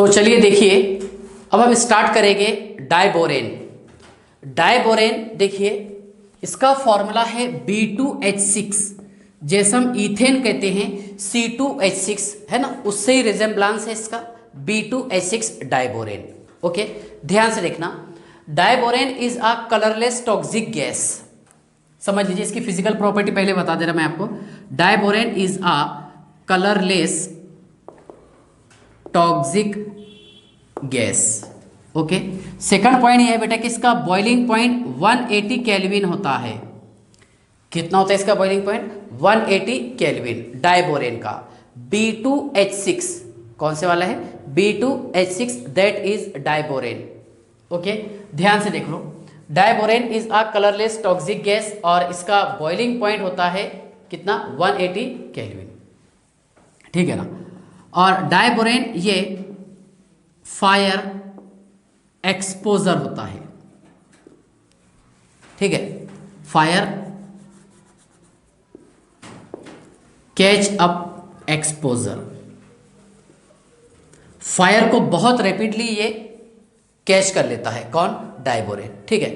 चलिए देखिए, अब हम स्टार्ट करेंगे डाइबोरेन। डाइबोरेन देखिए, इसका फॉर्मूला है B2H6। जैसे हम इथेन कहते हैं C2H6 है ना, उससे ही रिजेम्बलांस है इसका B2H6 डाइबोरेन। ओके, ध्यान से देखना। Diborane is a colourless toxic gas. समझ लीजिए, इसकी फिजिकल प्रॉपर्टी पहले बता दे रहा मैं आपको। Diborane is a colourless toxic gas. Okay, second point यह है बेटा कि इसका बॉइलिंग पॉइंट 180 केल्विन होता है। कितना होता है इसका बॉइलिंग पॉइंट? 180 केल्विन डाइबोरेन का। B2H6 कौन से वाला है? B2H6 that is diborane. Okay, ध्यान से देख लो। Diborane is a colourless toxic gas और इसका बॉइलिंग पॉइंट होता है कितना? 180 केल्विन। ठीक है ना। और डाइबोरेन ये फायर एक्सपोजर होता है। ठीक है, fire catch up exposure. Fire को बहुत रैपिडली ये कैच कर लेता है। कौन? डाइबोरेन। ठीक है,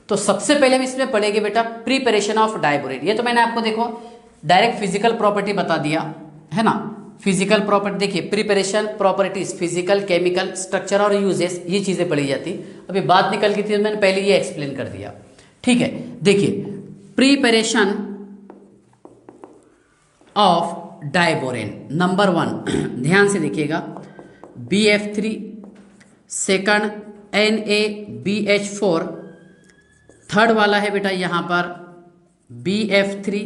तो सबसे पहले हम इसमें पढ़ेंगे बेटा प्रिपरेशन ऑफ डाइबोरेन। ये तो मैंने आपको देखो डायरेक्ट फिजिकल प्रॉपर्टी बता दिया है ना। फिजिकल प्रॉपर्टी देखिए, preparation, properties, physical, chemical, structure और यूजेस, ये चीजें पढ़ी जाती। अभी बात निकल गई थी, मैंने पहले ये एक्सप्लेन कर दिया। ठीक है, देखिए प्रिपरेशन ऑफ डाइबोरेन नंबर 1 ध्यान से देखिएगा, BF3, सेकंड NaBH4, थर्ड वाला है बेटा यहां पर BF3।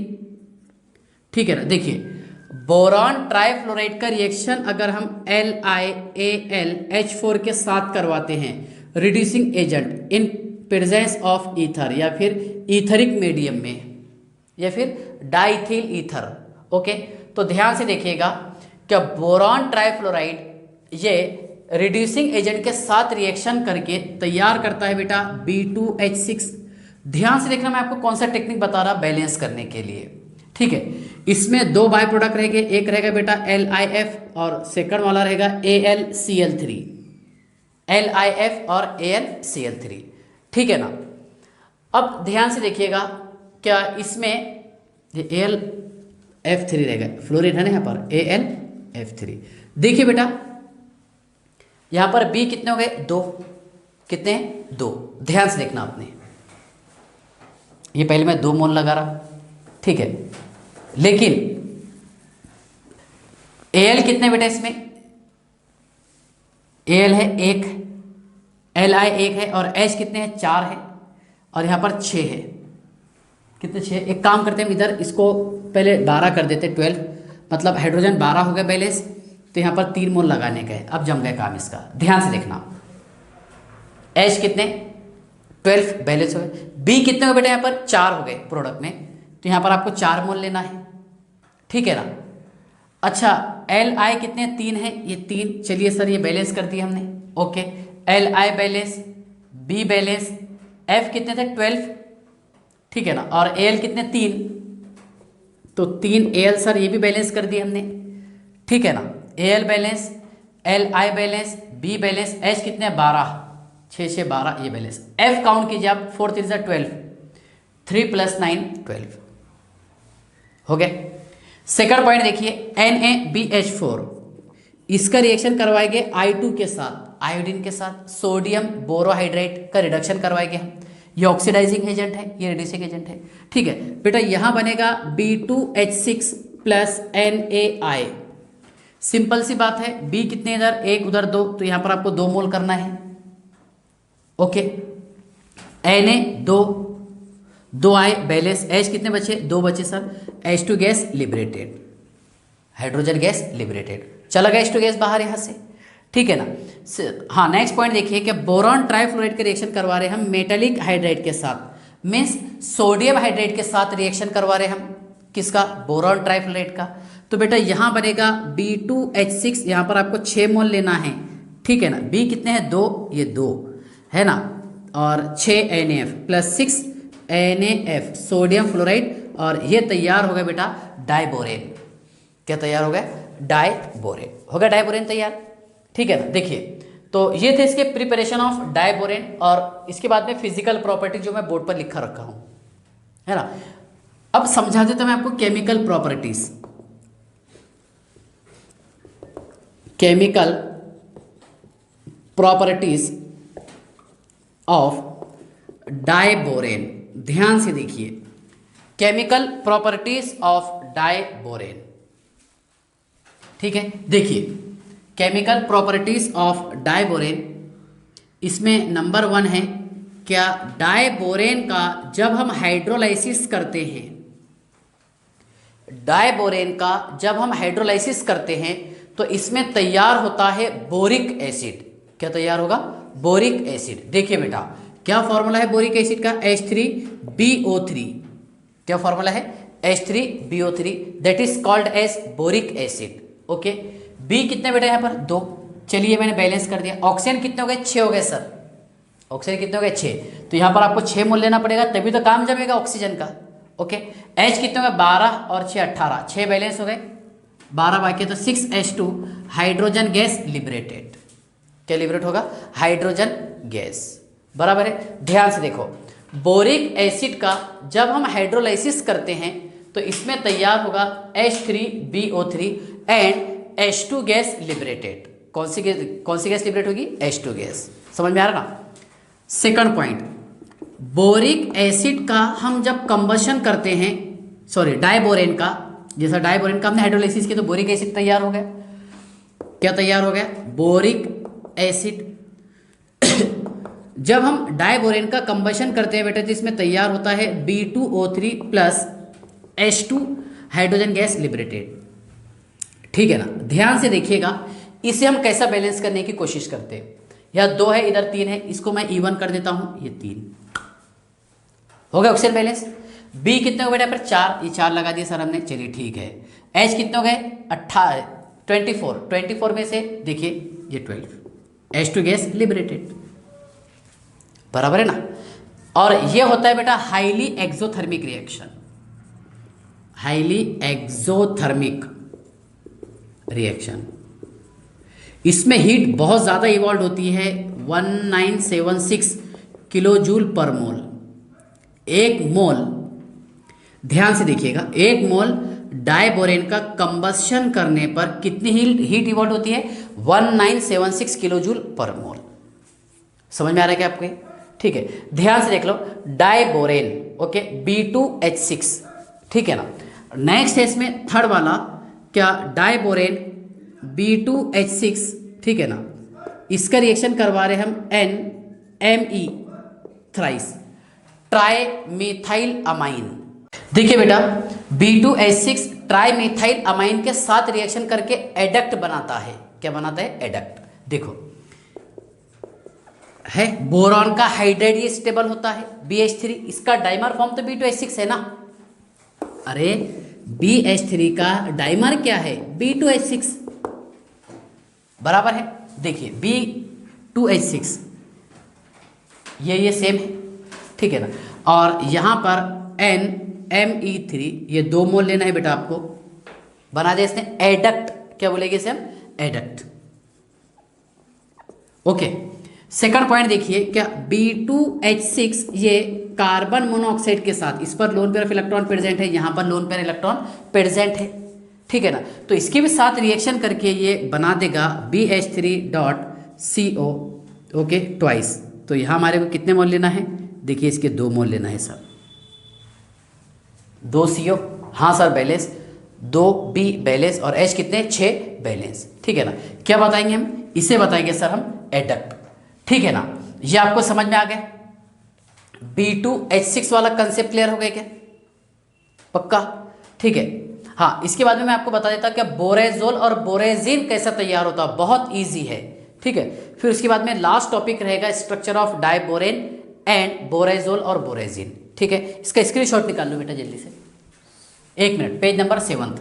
ठीक है ना। देखिए, बोरॉन ट्राइफ्लोराइड का रिएक्शन अगर हम LiAlH4 के साथ करवाते हैं, reducing agent in presence of ether या फिर ईथरिक मीडियम में या फिर डाइथिल ईथर। ओके, तो ध्यान से देखिएगा कि बोरॉन ट्राइफ्लोराइड ये रिड्यूसिंग एजेंट के साथ रिएक्शन करके तैयार करता है बेटा B2H6। ध्यान से देखना, मैं आपको कौन सा टेक्निक बता रहा बैलेंस करने के लिए। ठीक है, इसमें दो बाय प्रोडक्ट रहेंगे, एक रहेगा बेटा LiF और सेकंड वाला रहेगा AlCl3। LiF और AlCl3। ठीक है ना। अब ध्यान से देखिएगा, क्या इसमें AlF3 रहेगा, फ्लोरीन है ना यहाँ पर AlF3। देखिए बेटा यहां पर B कितने हो गए? 2। कितने? 2। ध्यान से देखना आपने, ये पहले मैं 2 मोल लगा रहा। ठीक है, लेकिन Al कितने बेटा इसमें? Al है 1, Li 1 है और H कितने हैं? 4 है और यहां पर 6 है। कितने? 6। एक काम करते हैं, इधर इसको पहले 12 कर देते, 12, मतलब हाइड्रोजन 12 हो गया बैलेंस, तो यहां पर 3 मोल लगाने का है। अब जम गया काम इसका। ध्यान से देखना, H कितने? 12 बैलेंस हो गए। B कितने हो बेटा? यहाँ पर 4 हो गए प्रोडक्ट में, तो यहाँ पर आपको 4 मोल लेना है। ठीक है ना। अच्छा, Li कितने? 3 है, ये 3। चलिए सर ये बैलेंस कर दिया हमने। Okay, Li balance, B balance, F कितने थे? 12। ठीक है ना, और Al कितने? 3, तो 3 Al सर ये भी बैलेंस कर दिया हमने। ठीक है ना, Al balance, Li balance, B balance, H कितने? 12, 6 6 12, ये बैलेंस। F काउंट कीजिए आप, 4 3 12, 3 + 9 12 हो गए। सेकंड पॉइंट देखिए, NaBH4, इसका रिएक्शन करवाएंगे I2 के साथ, आयोडीन के साथ, सोडियम बोरोहाइड्रेट का रिडक्शन करवाएंगे हम। ये ऑक्सीडाइजिंग एजेंट है, ये रिड्यूसिंग एजेंट है। ठीक है बेटा, यहां बनेगा B2H6 + NaI। सिंपल सी बात है, B कितने इधर? 1 उधर 2, तो यहां पर आपको 2 मोल करना है। ओके, Na 2 आए बैलेंस, H कितने बचे? 2 बचे sir. H2 gas liberated, hydrogen gas liberated, चला गया H2 गैस बाहर यहां से। ठीक है ना। हाँ, नेक्स्ट पॉइंट देखिए कि बोरॉन ट्राइफ्लोराइड के रिएक्शन करवा रहे हैं हम मेटालिक हाइड्राइड के साथ, मीन्स सोडियम हाइड्राइड के साथ रिएक्शन करवा रहे हैं हम। किसका? बोरॉन ट्राइफ्लोराइड का। तो बेटा यहां बनेगा B2H6, यहां पर आपको 6 मोल लेना है। ठीक है ना। B कितने हैं? 2, ये 2 है ना, और 6 NaF + 6 NaF सोडियम फ्लोराइड, और ये तैयार हो गया बेटा डाइबोरेन। क्या तैयार हो गया? डाइबोरेन हो गया, डाइबोरेन तैयार। ठीक है ना। देखिए, तो ये थे इसके प्रिपरेशन ऑफ डाइबोरेन, और इसके बाद में फिजिकल प्रॉपर्टी जो मैं बोर्ड पर लिखा रखा हूँ, है ना। अब समझा देता मैं आपको chemical properties. Chemical properties of diborane, ध्यान से देखिए, केमिकल प्रॉपर्टीज ऑफ डाइबोरेन। ठीक है, देखिए केमिकल प्रॉपर्टीज ऑफ डाइबोरेन, इसमें नंबर 1 है क्या, डाइबोरेन का जब हम हाइड्रोलाइसिस करते हैं, डाइबोरेन का जब हम हाइड्रोलाइसिस करते हैं तो इसमें तैयार होता है बोरिक एसिड। क्या तैयार होगा, बोरिक एसिड। देखिए बेटा, क्या फॉर्मूला है बोरिक एसिड का, H3BO3। क्या फॉर्मूला है, H3BO3, that is called as boric acid. Okay, B कितने बेटा यहाँ पर 2। चलिए मैंने बैलेंस कर दिया। ऑक्सीजन कितने हो गए, 6 हो गए सर। ऑक्सीजन कितने हो गए, 6। तो यहाँ पर आपको 6 मोल लेना पड़ेगा, तभी तो काम जमेगा ऑक्सीजन का। ओके, H कितने हो गए, 12 और 6 18, 6 बैलेंस हो गए, 12 बाकी, तो 6H2 हाइड्रोजन गैस लिबरेटेड। क्या लिबरेट होगा, हाइड्रोजन गैस, बराबर है। ध्यान से देखो, बोरिक एसिड का जब हम हाइड्रोलाइसिस करते हैं तो इसमें तैयार होगा H3BO3 and H2 gas liberated. कौन सी गैस लिबरेट होगी, H2 गैस। समझ में आ रहा ना। सेकंड पॉइंट, बोरिक एसिड का हम जब कंबशन करते हैं, सॉरी डाइबोरेन का, जैसा डाइबोरेन का हमने हाइड्रोलाइसिस किया तो बोरिक एसिड तैयार हो गया। क्या तैयार हो गया, बोरिक एसिड। जब हम डाइबोरेन का कंबशन करते हैं बेटा तो इसमें तैयार होता है B2O3 plus H2 hydrogen gas liberated. ठीक है ना, ध्यान से देखिएगा, इसे हम कैसा बैलेंस करने की कोशिश करते हैं। यह 2 है, इधर 3 है, इसको मैं even कर देता हूं, ये 3 हो गया ऑक्सीजन बैलेंस। बी कितने हो बेटा पर 4, ये 4 लगा दिए सर हमने, चलिए ठीक है। H कितने हो गए 24 में से देखिए ये 12, H2 गैस लिबरेटेड, बराबर है ना। और ये होता है बेटा highly exothermic reaction, highly exothermic reaction. इसमें हीट बहुत ज़्यादा इवॉल्व होती है, 1976 किलो जूल पर मोल। एक मोल, ध्यान से देखिएगा, एक मोल डाइबोरेन का कंबशन करने पर कितनी हीट इवॉल्व होती है, 1976 किलो जूल पर मोल। समझ में आ रहा है क्या आपको, ठीक है। ध्यान से देख लो, डाइबोरेन, ओके, B2H6, ठीक है ना। नेक्स्ट है इसमें थर्ड वाला, क्या, डाइबोरेन B2H6, ठीक है ना। इसका रिएक्शन करवा रहे हम NMe thrice tri methyl amine. देखिए बेटा, B2H6 ट्राई मिथाइल अमाइन के साथ रिएक्शन करके एडक्ट बनाता है। क्या बनाता है, एडक्ट। देखो है, बोरॉन का हाइड्राइड ये स्टेबल होता है BH3, इसका डाइमर फॉर्म तो B2H6 है ना। अरे BH3 का डाइमर क्या है, B2H6, बराबर है। देखिए B2H6 ये सेम है, ठीक है ना। और यहाँ पर NMe3, ये 2 मोल लेना है बेटा आपको, बना दे इसने एडक्ट। क्या बोलेंगे इसे हम, एडक्ट। ओके, सेकंड पॉइंट देखिए, क्या B2H6 ये कार्बन मोनोऑक्साइड के साथ, इस पर lone pair of electron present है, यहाँ पर लोन पेयर इलेक्ट्रॉन प्रेजेंट है, ठीक है ना। तो इसके भी साथ रिएक्शन करके ये बना देगा BH3.CO, ओके, ट्वाइस। तो यहाँ हमारे को कितने मोल लेना है, देखिए इसके 2 मोल लेना है सर, 2 CO, हाँ सर बैलेंस, 2 B बैलेंस, और H कितने 6 बैलेंस, ठीक है ना। क्या बताएंगे हम, इसे बताएंगे सर हम एडक्ट, ठीक है ना। ये आपको समझ में आ गया, B2H6 वाला कंसेप्ट क्लियर हो गया क्या, पक्का, ठीक है। हाँ, इसके बाद में मैं आपको बता देता कि बोरेजोल और बोरेजिन कैसा तैयार होता है, बहुत इजी है, ठीक है। फिर उसके बाद में लास्ट टॉपिक रहेगा स्ट्रक्चर ऑफ डाइबोरेन एंड बोरेजोल और बोरेजिन, ठीक है। इसका स्क्रीनशॉट निकाल लो बेटा जल्दी से, 1 मिनट, पेज नंबर 7।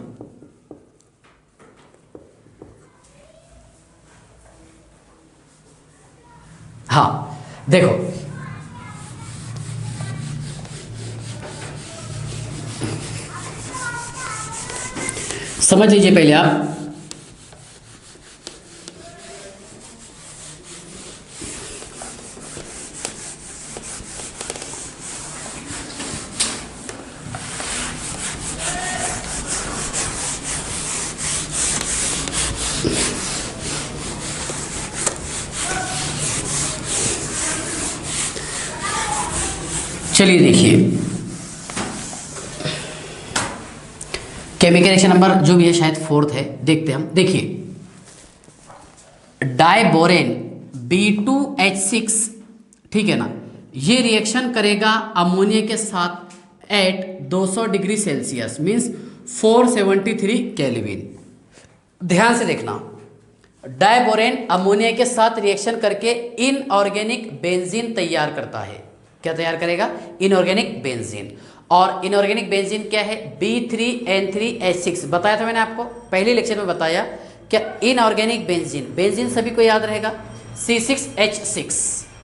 हाँ देखो, समझ लीजिए पहले आप, चलिए देखिए, केमिकल रिएक्शन नंबर जो भी है शायद 4th है, देखते हैं हम। देखिए डाइबोरेन B2H6, ठीक है ना, ये रिएक्शन करेगा अमोनिया के साथ at 200 degree Celsius means 473 kelvin. ध्यान से देखना, डाइबोरेन अमोनिया के साथ रिएक्शन करके इनऑर्गेनिक बेंजीन तैयार करता है। क्या तैयार करेगा? Inorganic benzene. और इनऑर्गेनिक बेंजीन क्या है? B3N3H6। बताया था मैंने आपको पहले लेक्चर में बताया। क्या इनऑर्गेनिक बेंजीन, बेंजीन सभी को याद रहेगा, C6H6।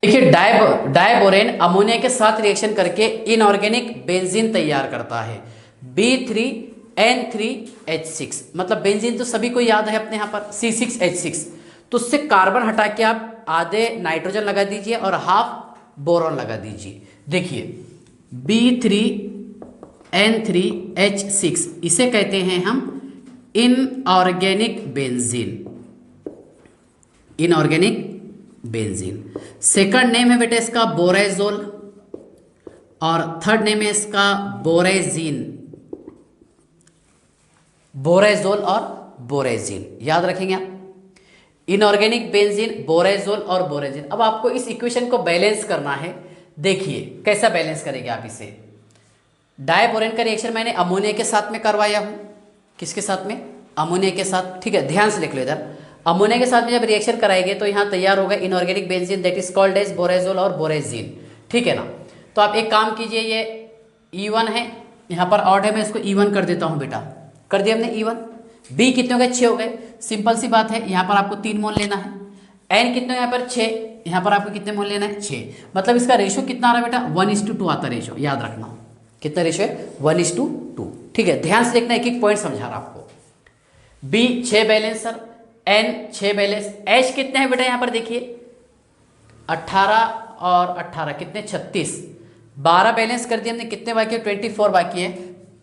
देखिए डाइबोरेन अमोनिया के साथ रिएक्शन करके इनऑर्गेनिक बेंजीन तैयार करता है B3N3H6। मतलब बेंजीन तो सभी को याद है अपने यहाँ पर C6H6। तो उससे कार्बन हटा के आप आधे नाइट्रोजन लगा दीजिए और हाफ बोरॉन लगा दीजिए। देखिए B3N3H6 इसे कहते हैं हम inorganic benzene. Inorganic benzene. Second name है बेटा इसका बोरेजोल और थर्ड नेम है इसका बोरेजीन। बोरेजोल और बोरेजीन याद रखेंगे आप। इनऑर्गेनिक बेंजीन, बोरेजोल और बोरेजीन। अब आपको इस इक्वेशन को बैलेंस करना है। देखिए कैसा बैलेंस करेंगे आप इसे। डाइबोरेन का रिएक्शन मैंने अमोनिया के साथ में करवाया हूं। किसके साथ में? अमोनिया के साथ। ठीक है, ध्यान से लिख लो इधर। अमोनिया के साथ में जब रिएक्शन कराएंगे तो यहाँ तैयार होगा inorganic benzene that is called as borazole और बोरेजीन। ठीक है ना। तो आप एक काम कीजिए, ये E1 है, यहाँ पर ऑड है, मैं इसको E1 कर देता हूँ बेटा। कर दिया हमने E1। B कितने हो गए? 6 हो गए। सिंपल सी बात है, यहाँ पर आपको 3 मोल लेना है। N कितने यहाँ पर? 6। यहाँ पर आपको कितने मोल लेना है? 6। मतलब इसका रेशो कितना आ रहा है बेटा? 1:2 आता रेशो, याद रखना। कितना रेशो है? 1:2। ठीक है, ध्यान से देखना, एक एक पॉइंट समझा रहा आपको। B 6 balance sir, N 6 balance, H कितने हैं बेटा? यहाँ पर देखिए 18 और 18 कितने? 36। 12 बैलेंस कर दिए हमने, कितने बाकी है? 24 बाकी है,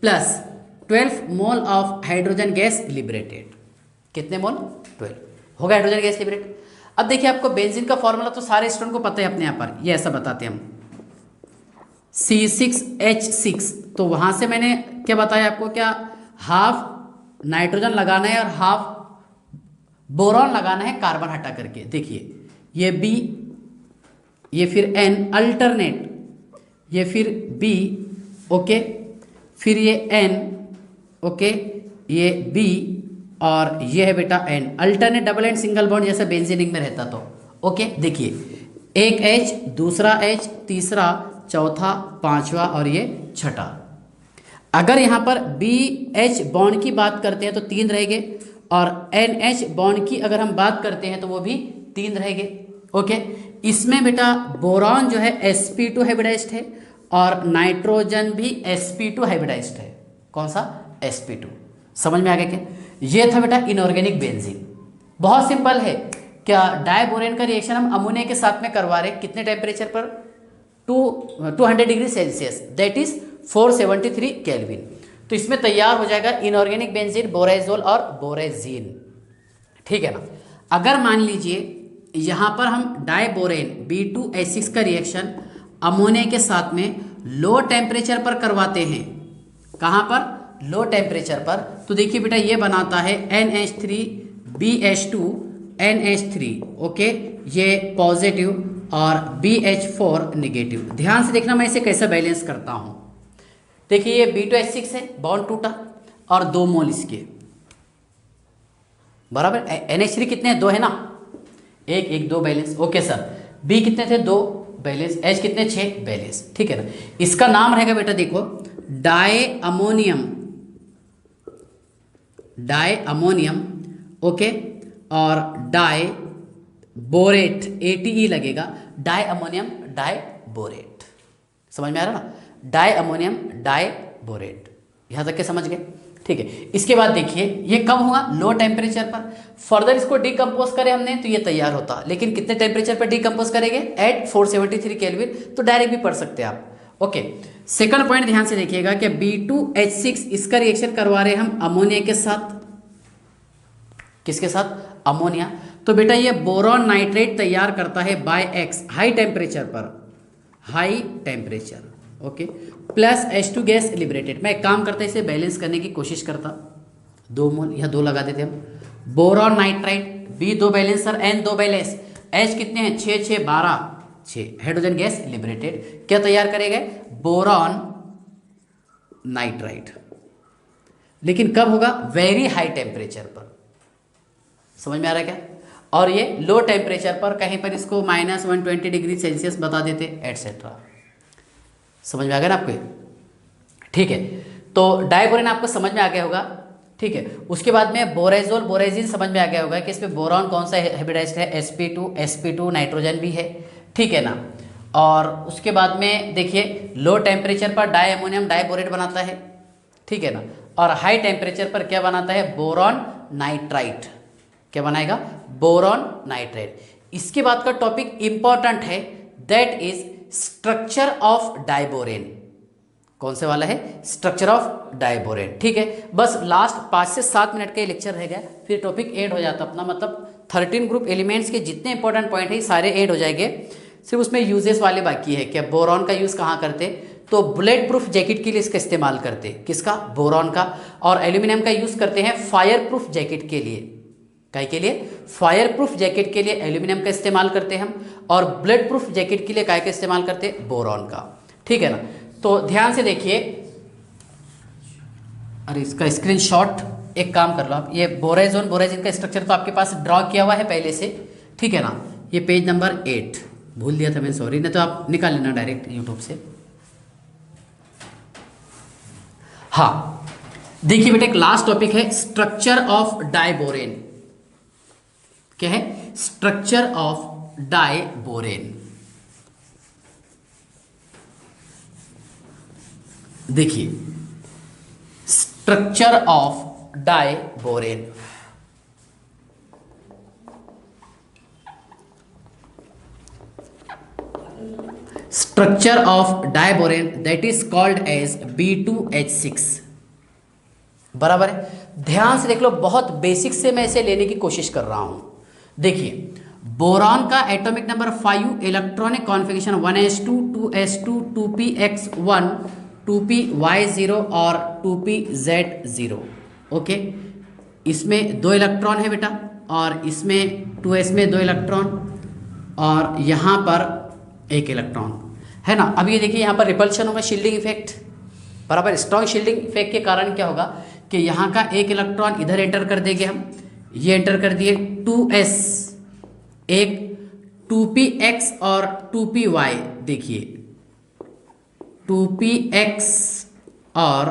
plus 12 mole of hydrogen gas liberated. कितने मोल? 12 होगा हाइड्रोजन गैस लिबरेटेड। अब देखिए आपको बेंजीन का फॉर्मूला तो सारे स्टूडेंट को पता है अपने यहाँ पर, ये ऐसा बताते हैं हम C6H6। तो वहां से मैंने क्या बताया आपको? क्या हाफ नाइट्रोजन लगाना है और हाफ बोरॉन लगाना है कार्बन हटा करके। देखिए ये B, ये फिर N अल्टरनेट, ये फिर B, ओके, फिर ये N, ओके, ये B और ये है बेटा N। Alternate double and single bond जैसा बेंजीनिंग में रहता तो ओके। देखिए एक H, दूसरा H, तीसरा, चौथा, पांचवा और ये छठा। अगर यहाँ पर BH बॉन्ड की बात करते हैं तो 3 रहेंगे और NH बॉन्ड की अगर हम बात करते हैं तो वो भी 3 रहेंगे। ओके, इसमें बेटा बोरॉन जो है sp2 हाइब्रिडाइज्ड है और नाइट्रोजन भी sp2 हाइब्रिडाइज्ड है। कौन सा? sp2। समझ में आ गया क्या? ये था बेटा इनऑर्गेनिक बेंजीन। बहुत सिंपल है। क्या डाइबोरेन का रिएक्शन हम अमोनिया के साथ में करवा रहे, कितने टेम्परेचर पर? 200 degree Celsius that is 473 kelvin. तो इसमें तैयार हो जाएगा इनऑर्गेनिक बेंजीन, बोरेजोल और बोरेजीन। ठीक है ना। अगर मान लीजिए यहाँ पर हम डाइबोरेन B2H6 का रिएक्शन अमोनिया के साथ में लो टेम्परेचर पर करवाते हैं, कहाँ पर? लो टेम्परेचर पर। तो देखिए बेटा ये बनाता है NH3BH2 NH3, ओके, ये पॉजिटिव और BH4 निगेटिव। ध्यान से देखना मैं इसे कैसे बैलेंस करता हूँ। देखिए ये B2H6 है, बॉन्ड टूटा और 2 मोल इसके बराबर। NH3 कितने हैं? 2 है ना, 1 बैलेंस। ओके सर, B कितने थे? 2 बैलेंस। H कितने? 6 बैलेंस। ठीक है ना। इसका नाम रहेगा बेटा देखो डाई अमोनियम, ओके, और डाई बोरेट, ATE लगेगा, डाई अमोनियम डाई बोरेट। समझ में आ रहा ना? Di ammonium di borate. यहाँ तक के समझ गए? ठीक है। इसके बाद देखिए ये कब हुआ? लो टेम्परेचर पर। फर्दर इसको डिकम्पोज करें हमने तो ये तैयार होता, लेकिन कितने टेम्परेचर पर डिकम्पोज करेंगे? Eight 473 kelvin. तो डायरेक्ट भी पढ़ सकते हैं आप। ओके, सेकंड पॉइंट ध्यान से देखिएगा कि B2H6 इसका रिएक्शन करवा रहे हैं हम अमोनिया के साथ। किसके साथ? अमोनिया। तो बेटा ये बोरॉन नाइट्रेट तैयार करता है बाय X, हाई टेम्परेचर पर। High temperature okay, plus H2 gas liberated. मैं एक काम करता इसे बैलेंस करने की कोशिश करता, 2 मोल यहाँ 2 लगा देते हम। Boron nitrite B 2 balance sir, N 2 balance, H कितने हैं 6 6 12 6, हाइड्रोजन गैस लिबरेटेड। क्या तैयार करेगा? Boron nitrite. लेकिन कब होगा? वेरी हाई टेम्परेचर पर। समझ में आ रहा है क्या? और ये लो टेम्परेचर पर कहीं पर इसको -120 डिग्री सेल्सियस बता देते एटसेट्रा। समझ में आ गया ना आपको? ठीक है, तो डाइबोरेन आपको समझ में आ गया होगा। ठीक है, उसके बाद में बोरेजोल बोरेजिन समझ में आ गया होगा कि इसमें बोरॉन कौन सा हाइब्रिडाइज्ड है, sp2 नाइट्रोजन भी है, ठीक है ना। और उसके बाद में देखिए लो टेम्परेचर पर डाई अमोनियम डाइबोरेट बनाता है, ठीक है ना। और हाई टेम्परेचर पर क्या बनाता है? Boron nitrite. क्या बनाएगा? Boron nitrite. इसके बाद का टॉपिक इंपॉर्टेंट है, that is structure of diborane. कौन से वाला है? Structure of diborane. ठीक है, बस लास्ट 5 से 7 मिनट का ये लेक्चर रह गया, फिर टॉपिक एंड हो जाता अपना। मतलब 13 ग्रुप एलिमेंट्स के जितने इंपॉर्टेंट पॉइंट है सारे एंड हो जाएंगे, सिर्फ उसमें यूजेस वाले बाकी है। क्या बोरॉन का यूज़ कहाँ करते? तो बुलेट प्रूफ जैकेट के लिए इसका इस्तेमाल करते। किसका? बोरॉन का। और एल्यूमिनियम का यूज़ करते हैं फायर प्रूफ जैकेट के लिए। काय के लिए? फायर प्रूफ जैकेट के लिए एल्यूमिनियम का इस्तेमाल करते हैं हम। और बुलेट प्रूफ जैकेट के लिए काय का इस्तेमाल करते हैं? बोरॉन का। ठीक है ना। तो ध्यान से देखिए, अरे इसका स्क्रीनशॉट एक काम कर लो आप। ये बोरेजोन बोरेजिन का स्ट्रक्चर तो आपके पास ड्रॉ किया हुआ है पहले से, ठीक है ना। ये पेज नंबर 8 भूल दिया था मैं, सॉरी, नहीं तो आप निकाल लेना डायरेक्ट यूट्यूब से। हाँ देखिए बेटा, एक लास्ट टॉपिक है स्ट्रक्चर ऑफ डाइबोरेन। क्या है? Structure of diborane. देखिए structure of diborane. Structure of diborane that is called as B2H6। बराबर है। ध्यान से देख लो, बहुत बेसिक से मैं इसे लेने की कोशिश कर रहा हूं। देखिए बोरॉन का atomic number 5, electronic configuration 1s2 2s2 2px1 2py0 और 2pz0। ओके, इसमें 2 इलेक्ट्रॉन है बेटा, और इसमें 2s में 2 इलेक्ट्रॉन, और यहाँ पर 1 इलेक्ट्रॉन है ना। अब ये देखिए यहाँ पर रिपल्शन होगा, शील्डिंग इफेक्ट। बराबर, स्ट्रॉन्ग शील्डिंग इफेक्ट के कारण क्या होगा कि यहाँ का 1 इलेक्ट्रॉन इधर एंटर कर देंगे हम, ये एंटर कर दिए 2s, एक 2px और 2py। देखिए 2px और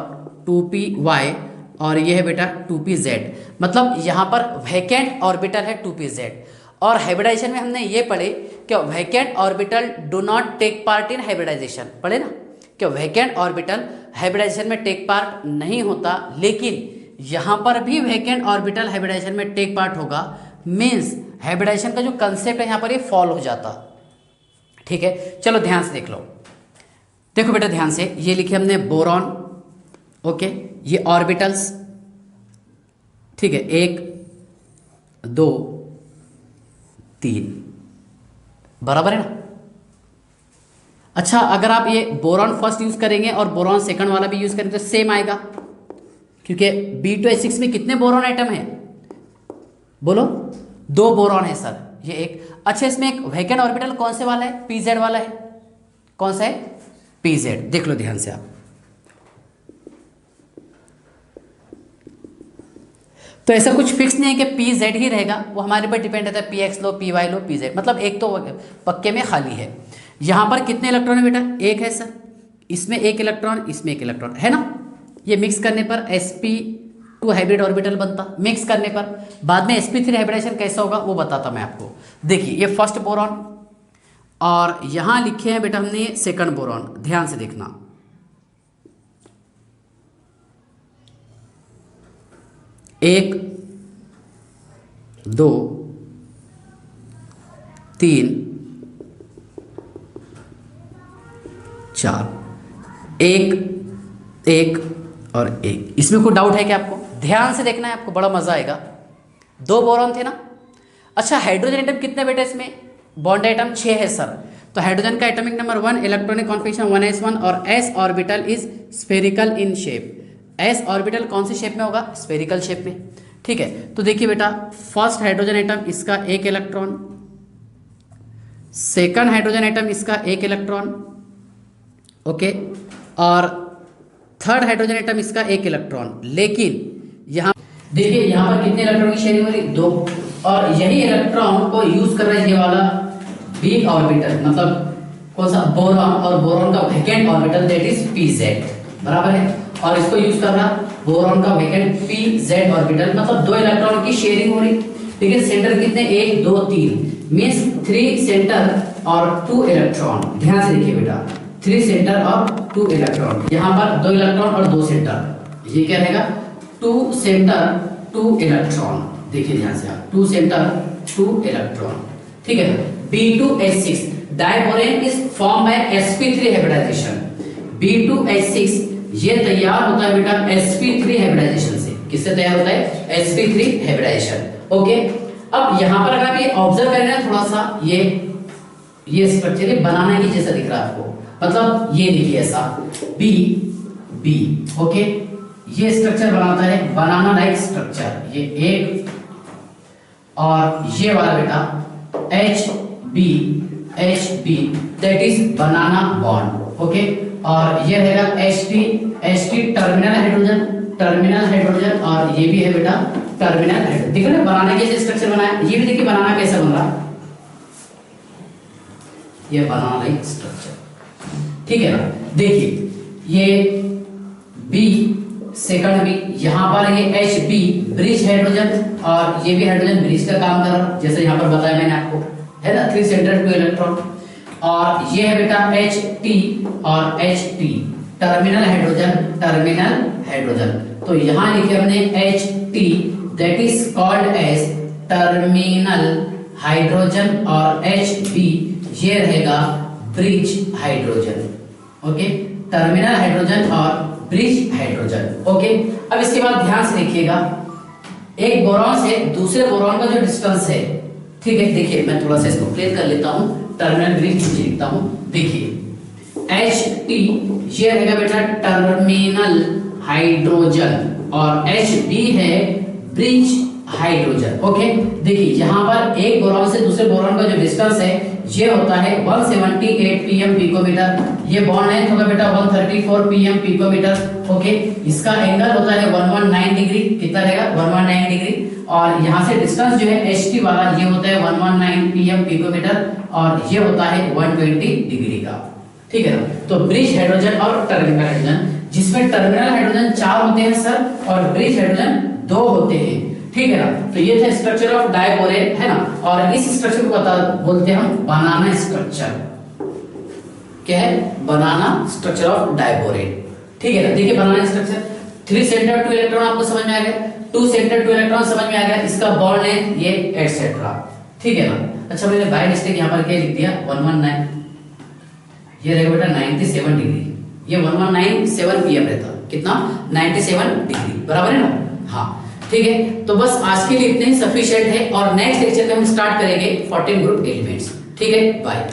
2py, और ये है बेटा 2pz। मतलब यहाँ पर वैकेंट ऑर्बिटल है 2pz। और हाइब्रिडाइजेशन में हमने ये पढ़े कि vacant orbital do not take part in hybridisation, पढ़े ना कि वैकेंट ऑर्बिटल हाइब्रिडाइजेशन में टेक पार्ट नहीं होता, लेकिन यहाँ पर भी वैकेंट ऑर्बिटल हाइब्रिडाइजेशन में टेक पार्ट होगा। मीन्स हाइब्रिडाइजेशन का जो कंसेप्ट है यहाँ पर ये फॉल हो जाता। ठीक है, चलो ध्यान से देख लो। देखो बेटा ध्यान से, ये लिखे हमने बोरॉन, ओके, ये ऑर्बिटल्स, ठीक है, 1 2 3, बराबर है ना। अच्छा, अगर आप ये बोरॉन फर्स्ट यूज करेंगे और बोरॉन सेकंड वाला भी यूज करेंगे तो सेम आएगा, क्योंकि B2H6 में कितने बोरॉन आइटम है? बोलो, 2 बोरॉन है सर, ये एक। अच्छा, इसमें एक वैकेंट ऑर्बिटल कौन से वाला है? PZ वाला है। कौन सा है? PZ। देख लो ध्यान से आप। तो ऐसा कुछ फिक्स नहीं है कि PZ ही रहेगा, वो हमारे पर डिपेंड रहता है, PX लो, PY लो, PZ। मतलब एक तो पक्के में खाली है। यहाँ पर कितने इलेक्ट्रॉन है बेटा? 1 है सर, इसमें 1 इलेक्ट्रॉन, इसमें 1 इलेक्ट्रॉन, है ना। ये मिक्स करने पर sp2 हाइब्रिड ऑर्बिटल बनता, मिक्स करने पर। बाद में sp3 हाइब्रिडाइजेशन कैसा होगा वो बताता मैं आपको। देखिए ये फर्स्ट बोरॉन, और यहाँ लिखे हैं बेटा हमने सेकंड बोरॉन, ध्यान से देखना। एक 2 3 4, 1 1 और 1। इसमें कोई डाउट है क्या आपको? ध्यान से देखना है आपको, बड़ा मजा आएगा। 2 बोरॉन थे ना। अच्छा, हाइड्रोजन एटम कितने बेटा इसमें? बॉन्ड आइटम 6 है सर। तो हाइड्रोजन का atomic number 1, electronic configuration 1s1 और s orbital is spherical in shape. s orbital कौन सी शेप में होगा? स्फेरिकल शेप में। ठीक है, तो देखिए बेटा, फर्स्ट हाइड्रोजन एटम इसका 1 इलेक्ट्रॉन, सेकंड हाइड्रोजन एटम इसका 1 इलेक्ट्रॉन, ओके, और थर्ड हाइड्रोजन एटम इसका 1 इलेक्ट्रॉन। लेकिन यहाँ देखिए, यहाँ पर कितने इलेक्ट्रॉन की शेयरिंग हो रही? 2। और यही इलेक्ट्रॉन को यूज कर रहा है ये वाला b ऑर्बिटल, मतलब कौन सा? बोरॉन, और बोरॉन का vacant orbital that is pz, बराबर है। और इसको यूज कर रहा बोरॉन का वैकेंट pz ऑर्बिटल, मतलब 2 इलेक्ट्रॉन की शेयरिंग हो रही। ठीक है, सेंटर कितने? 1 2 3, मींस 3 सेंटर और 2 इलेक्ट्रॉन। ध्यान से देखिए बेटा, 3 सेंटर और 2 इलेक्ट्रॉन। यहाँ पर 2 इलेक्ट्रॉन और 2 सेंटर, ये क्या रहेगा? 2 सेंटर 2 इलेक्ट्रॉन। देखिए ध्यान से आप, 2 सेंटर 2 इलेक्ट्रॉन। ठीक है, B2H6 diborane is form by sp3 hybridisation. B2H6 ये तैयार होता है बेटा sp3 हाइब्रिडाइजेशन से। किससे तैयार होता है? sp3 hybridisation. ओके, अब यहाँ पर अगर आप ये ऑब्जर्व करें ना थोड़ा सा, ये स्ट्रक्चर बनाना की जैसा दिख रहा है आपको, मतलब ये देखिए ऐसा B, ओके, ये स्ट्रक्चर बनाता है बनाना लाइक स्ट्रक्चर, ये एक, और ये वाला बेटा HB that is banana bond, okay, और ये रहेगा HT टर्मिनल हाइड्रोजन, और ये भी है बेटा टर्मिनल हाइड्रोजन। देखो ना बनाना कैसे स्ट्रक्चर बनाया, ये भी देखिए बनाना कैसे बन रहा, ये बनाना लाइक स्ट्रक्चर। ठीक है ना, देखिए ये B, सेकंड B, यहाँ पर ये HB ब्रिज हाइड्रोजन, और ये भी हाइड्रोजन ब्रिज का काम कर रहा है, जैसे यहाँ पर बताया मैंने आपको, है ना, 3 सेंटर 2 इलेक्ट्रॉन। और ये है बेटा HT और HT टर्मिनल हाइड्रोजन। तो यहाँ लिखे हमने HT that is called as terminal hydrogen, और HB ये रहेगा bridge hydrogen. Okay, terminal hydrogen और ब्रिज हाइड्रोजन। ओके, अब इसके बाद ध्यान से देखिएगा, एक बोरॉन से दूसरे बोरॉन का जो डिस्टेंस है, ठीक है, देखिए मैं थोड़ा सा इसको क्लियर कर लेता हूं, टर्मिनल ब्रिज लिखता हूं। देखिए HT ये रहेगा बेटा टर्मिनल हाइड्रोजन, और HB है ब्रिज हाइड्रोजन। ओके, देखिए यहाँ पर एक बोरॉन से दूसरे बोरॉन का जो डिस्टेंस है ये होता है 178 pm पिकोमीटर, ये बॉन्ड लेंथ होगा बेटा 134 pm पिकोमीटर। ओके, इसका एंगल होता है 119 डिग्री, कितना रहेगा? 119 डिग्री। और यहाँ से डिस्टेंस जो है HT वाला ये होता है 119 pm पिकोमीटर, और ये होता है 120 डिग्री का। ठीक है ना, तो ब्रिज हाइड्रोजन और टर्मिनल हाइड्रोजन, जिसमें टर्मिनल हाइड्रोजन 4 होते हैं सर, और ब्रिज हाइड्रोजन 2 होते हैं। ठीक है ना, तो ये था स्ट्रक्चर ऑफ डायबोरेन, है ना, और इस स्ट्रक्चर को बोलते हैं हम बनाना स्ट्रक्चर। क्या है? बनाना स्ट्रक्चर ऑफ डायबोरेन। ठीक है ना, देखिए बनाना स्ट्रक्चर, 3 सेंटर 2 इलेक्ट्रॉन आपको समझ में आ गया, 2 सेंटर 2 इलेक्ट्रॉन समझ में आ गया, इसका बॉन्ड लेंथ ये एटसेट्रा। ठीक है ना, अच्छा मैंने बाय मिस्टेक यहाँ पर क्या लिख दिया 119, ये रहेगा बेटा 97 डिग्री, ये 1197 pm रहता, कितना? 97 डिग्री, बराबर है ना? हाँ, ठीक है, तो बस आज के लिए इतने ही सफिशिएंट है, और नेक्स्ट लेक्चर में हम स्टार्ट करेंगे 14 ग्रुप एलिमेंट्स। ठीक है, बाय।